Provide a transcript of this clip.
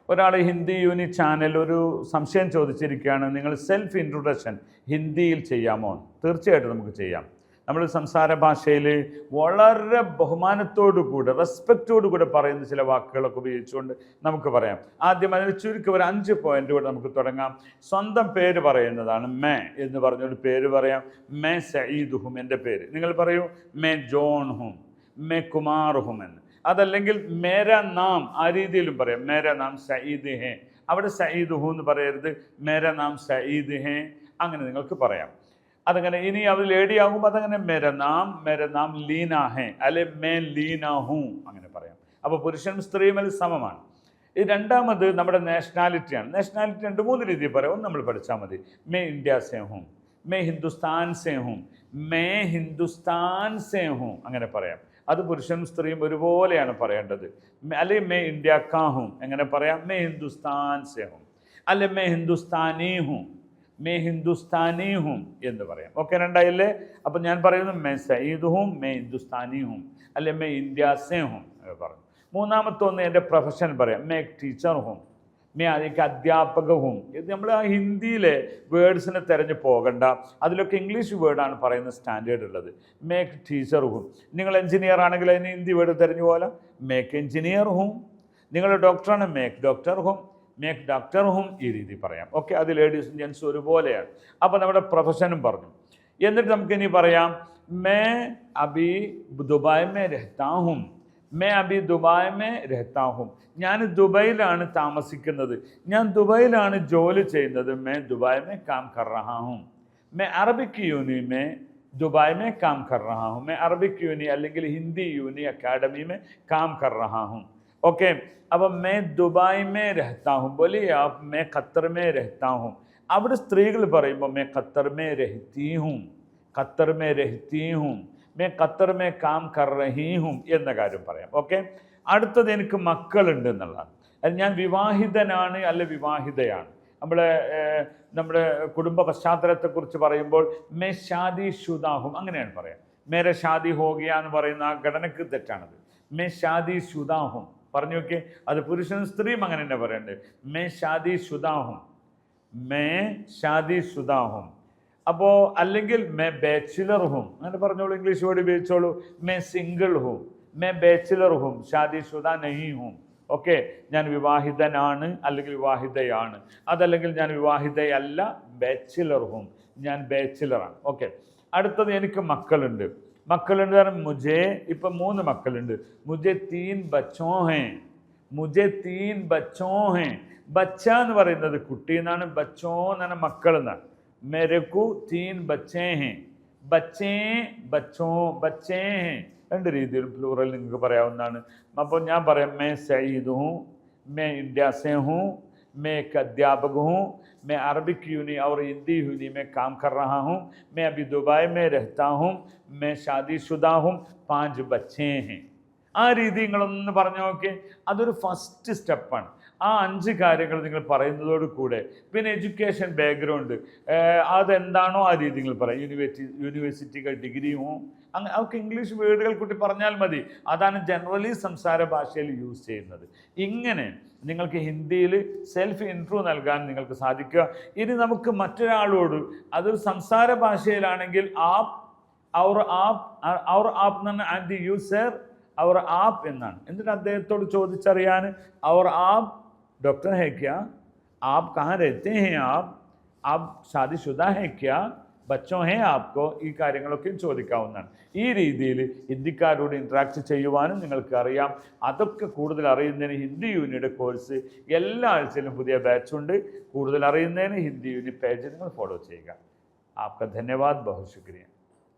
ഒരാൾ ഹിന്ദി യൂണി ചാനൽ ഒരു സംശയം ചോദിച്ചിരിക്കുകയാണ്, നിങ്ങൾ സെൽഫ് ഇൻട്രൊഡക്ഷൻ ഹിന്ദിയിൽ ചെയ്യാമോ? തീർച്ചയായിട്ടും നമുക്ക് ചെയ്യാം. നമ്മൾ സംസാര ഭാഷയിൽ വളരെ ബഹുമാനത്തോടുകൂടെ റെസ്പെക്റ്റോടുകൂടെ പറയുന്ന ചില വാക്കുകളൊക്കെ ഉപയോഗിച്ചുകൊണ്ട് നമുക്ക് പറയാം. ആദ്യം അതിന് ചുരുക്കം ഒരു 5 പോയിന്റുകൂടെ നമുക്ക് തുടങ്ങാം. സ്വന്തം പേര് പറയുന്നതാണ്. മേ എന്ന് പറഞ്ഞൊരു പേര് പറയാം. മേ സഈദ് ഹും, എൻ്റെ പേര്. നിങ്ങൾ പറയൂ മേ ജോൺ ഹും, മേ കുമാർ ഹും എന്ന്. അതല്ലെങ്കിൽ മേര നാം, ആ രീതിയിലും പറയാം. മേര നാം സഈദ് ഹേ, അവിടെ സഈദ് ഹു എന്ന് പറയരുത്, മേര നാം സഈദ് ഹേ, അങ്ങനെ നിങ്ങൾക്ക് പറയാം. അതങ്ങനെ ഇനി അവർ ലേഡിയാകുമ്പോൾ അതങ്ങനെ മേര നാം ലീന ഹേ, അല്ലെ മേ ലീന ഹൂ, അങ്ങനെ പറയാം. അപ്പോൾ പുരുഷനും സ്ത്രീയും അത് സമമാണ്. ഈ രണ്ടാമത് നമ്മുടെ നാഷണാലിറ്റിയാണ്. നാഷണാലിറ്റി 2-3 രീതിയിൽ പറയാം. ഒന്ന് നമ്മൾ പഠിച്ചാൽ മതി. May India say ഹൂം, may Hindustan say ഹൂം, may Hindustan say ഹൂം, അങ്ങനെ പറയാം. അത് പുരുഷനും സ്ത്രീയും ഒരുപോലെയാണ് പറയേണ്ടത്. അല്ലെങ്കിൽ മേ ഇന്ത്യ കാ ഹൂം എങ്ങനെ പറയാം? മേ ഹിന്ദുസ്ഥാൻ സേ ഹൂം, അല്ലെ മേ ഹിന്ദുസ്ഥാനി ഹൂം, മേ ഹിന്ദുസ്ഥാനി ഹൂം എന്ന് പറയാം. ഓക്കെ, രണ്ടായില്ലേ? അപ്പം ഞാൻ പറയുന്നത് മേ സഈദ് ഹൂം, മേ ഹിന്ദുസ്ഥാനി ഹൂം, അല്ലെ മേ ഇന്ത്യ സേ ഹൂം പറഞ്ഞു. മൂന്നാമത്തെ ഒന്ന് എൻ്റെ പ്രൊഫഷൻ പറയാം. മേ ടീച്ചർ ഹൂം, മേ അതിലേക്ക് അധ്യാപക ഹൂം. ഇത് നമ്മൾ ആ ഹിന്ദിയിലെ വേർഡ്സിനെ തിരഞ്ഞു പോകണ്ട, അതിലൊക്കെ ഇംഗ്ലീഷ് വേർഡാണ് പറയുന്ന സ്റ്റാൻഡേർഡ് ഉള്ളത്. മേക്ക് ടീച്ചർ ഹൂം. നിങ്ങൾ എഞ്ചിനീയർ ആണെങ്കിൽ അതിന് ഹിന്ദി വേർഡ് തിരഞ്ഞു പോലെ മേക്ക് എഞ്ചിനീയർ ഹൂം. നിങ്ങൾ ഡോക്ടറാണ് മേക്ക് ഡോക്ടർ ഹൂം, മേക്ക് ഡോക്ടർ ഹൂം, ഈ രീതി പറയാം. ഓക്കെ, അത് ലേഡീസും ജെൻസും ഒരുപോലെയാണ്. അപ്പോൾ നമ്മുടെ പ്രൊഫഷനും പറഞ്ഞു. എന്നിട്ട് നമുക്കിനി പറയാം may Abi Dubai may രഹ്താ ഹൂം, may Abi Dubai may രഹ്താ ഹൂം. ഞാൻ ദുബൈയിലാണ് താമസിക്കുന്നത്, ഞാൻ ദുബൈയിലാണ് ജോലി ചെയ്യുന്നത്. മേ ദുബായ് മേ കാം കർ റഹാ ഹൂം, may Arabic യൂനി may Dubai may calm കർ റഹാ ഹൂം, മേ അറബിക് യൂനി അല്ലെങ്കിൽ ഹിന്ദി യൂനി അക്കാഡമി മേ കാം കർ റഹാ ഹൂം. ओके, अब मैं दुबई में रहता हूँ, बोलिए आप मैं ഖത്തർ में रहता हूँ. അവിടെ സ്ത്രീകൾ പറയുമ്പോൾ मैं ഖത്തർ में रहती हूँ, ഖത്തർ में रहती हूँ, मैं ഖത്തർ में काम कर रही हूँ എന്ന കാര്യം പറയാം. ഓക്കെ, അടുത്തത് എനിക്ക് മക്കളുണ്ട് എന്നുള്ളതാണ്. അത് ഞാൻ വിവാഹിതനാണ് അല്ല വിവാഹിതയാണ്. നമ്മുടെ കുടുംബ പശ്ചാത്തലത്തെക്കുറിച്ച് പറയുമ്പോൾ മേ ഷാദി ശുദാഹും അങ്ങനെയാണ് പറയാം. മേരെ ഷാദി ഹോഗിയ എന്ന് പറയുന്ന ആ ഘടനക്ക് തെറ്റാണത്. മേ ഷാദി ശുദാഹും പറഞ്ഞു നോക്കിയേ, അത് പുരുഷനും സ്ത്രീയും അങ്ങനെ തന്നെ പറയണ്ടേ. May Shaadi ശുദാഹും, may Shaadi ശുദാഹും. അപ്പോൾ അല്ലെങ്കിൽ മേ ബാച്ചിലർ ഹും, അങ്ങനെ പറഞ്ഞോളൂ, ഇംഗ്ലീഷ് വേർഡ് ഉപയോഗിച്ചോളൂ. മേ സിംഗിൾ ഹും, മേ ബാച്ചിലർ ഹും, ഷാദി ശുദാ നഹീ ഹും. ഓക്കെ, ഞാൻ വിവാഹിതനാണ് അല്ലെങ്കിൽ വിവാഹിതയാണ്. അതല്ലെങ്കിൽ ഞാൻ വിവാഹിതയല്ല, ബാച്ചിലർ ഹും, ഞാൻ ബാച്ചിലറാണ്. ഓക്കെ, അടുത്തത് എനിക്ക് മക്കളുണ്ട്. മക്കളുണ്ട് കാരണം മുജേ, ഇപ്പം 3 മക്കളുണ്ട്. മുജേ 3 ബച്ചോ ഹേ, മുജേ 3 ബച്ചോ ഹേ. ബച്ച എന്ന് പറയുന്നത് കുട്ടി എന്നാണ്, ബച്ചോ എന്നാണ് മക്കൾ എന്നാണ്. മേരക്കു 3 ബച്ചേ ഹേ, ബച്ചേ ബച്ചോ ബച്ചേ ഹേ, 2 രീതിയിൽ പ്ലൂറൽ നിങ്ങൾക്ക് പറയാവുന്നതാണ്. അപ്പോൾ ഞാൻ പറയാം മേ സഈദ് ഹൂँ, मैं इंडिया से हूँ, मैं एक अध्यापक हूँ, मैं अरबिक यूनी और हिंदी यूनी में काम कर रहा हूँ, मैं अभी दुबई में रहता हूँ, मैं शादीशुदा हूँ, 5 बच्चे हैं. ആ രീതി നിങ്ങളൊന്ന് പറഞ്ഞു നോക്കി. അതൊരു ഫസ്റ്റ് സ്റ്റെപ്പാണ്. ആ 5 കാര്യങ്ങൾ നിങ്ങൾ പറയുന്നതോട് കൂടെ പിന്നെ എഡ്യൂക്കേഷൻ ബാക്ക്ഗ്രൗണ്ട് അതെന്താണോ ആ രീതി നിങ്ങൾ പറയാം. യൂണിവേഴ്സിറ്റികൾ ഡിഗ്രിയും അങ്ങനെ അവർക്ക് ഇംഗ്ലീഷ് വേർഡുകൾ കൂട്ടി പറഞ്ഞാൽ മതി. അതാണ് ജനറലി സംസാര ഭാഷയിൽ യൂസ് ചെയ്യുന്നത്. ഇങ്ങനെ നിങ്ങൾക്ക് ഹിന്ദിയിൽ സെൽഫ് ഇൻട്രോ നൽകാൻ നിങ്ങൾക്ക് സാധിക്കുക. ഇനി നമുക്ക് മറ്റൊരാളോട് അതൊരു സംസാര ഭാഷയിലാണെങ്കിൽ ആപ്പ് ഔർ ആപ്പ് എന്ന് പറഞ്ഞാൽ ആൻഡ് യൂസർ और आप എന്നാണ്. എന്നിട്ട് അദ്ദേഹത്തോട് ചോദിച്ചറിയാൻ और आप डॉक्टर है क्या, आप कहाँ रहते हैं, आप शादीशुदा हैं क्या, बच्चों हैं आपको, ഈ കാര്യങ്ങളൊക്കെ ചോദിക്കാവുന്നതാണ്. ഈ രീതിയിൽ ഹിന്ദിക്കാരോട് ഇൻട്രാക്ട് ചെയ്യുവാനും നിങ്ങൾക്ക് അറിയാം. അതൊക്കെ കൂടുതൽ അറിയുന്നതിന് ഹിന്ദി യൂണിയുടെ കോഴ്സ് എല്ലാ ആഴ്ചയിലും പുതിയ ബാച്ചുണ്ട്. കൂടുതൽ അറിയുന്നതിന് ഹിന്ദി യൂണി പേജ് നിങ്ങൾ ഫോളോ ചെയ്യുക. आपका धन्यवाद, बहुत शुक्रिया.